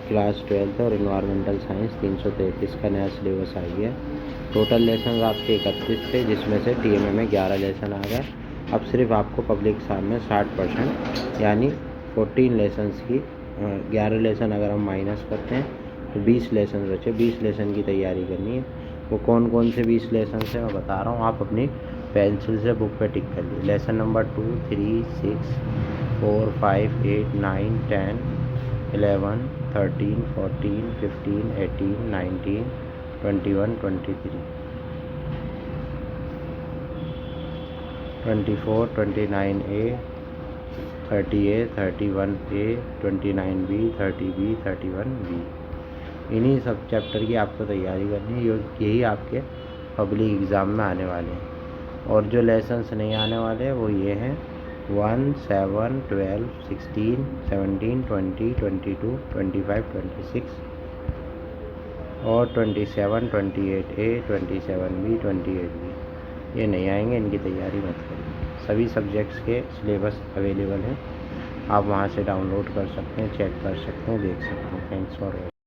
Class 12 और environmental science 333 का नया सिलेबस आ गया। टोटल लेसन आपके 31 थे, जिसमें से टीएमए में 11 लेसन आ गए। अब सिर्फ आपको पब्लिक एग्ज़ाम में 60% यानी 14 लेसन्स की 11 लेसन अगर हम माइनस करते हैं तो 20 लेसन बचे। 20 लेसन की तैयारी करनी है। वो कौन कौन से 20 लेसन से मैं बता रहा हूँ, आप अपनी पेंसिल से बुक पे टिक कर लीजिए। Lesson number 2, 3, 6, 4, 5, 8, 9, 10, 11, 13, 14, 15, 18, 19, 21, 23, 24, 29A, 30A, 31A, 29B, 30B, 31B। इन्हीं सब चैप्टर की आपको तैयारी करनी है। यही आपके पब्लिक एग्ज़ाम में आने वाले हैं। और जो लेसन्स नहीं आने वाले हैं वो ये हैं 1, 7, 12, 16, 17, 20, 22, 25, 26 और 27, 28A, 27B, 28B। ये नहीं आएंगे, इनकी तैयारी मत करिए। सभी सब्जेक्ट्स के सिलेबस अवेलेबल हैं, आप वहाँ से डाउनलोड कर सकते हैं, चेक कर सकते हैं, देख सकते हैं। Thanks for watching.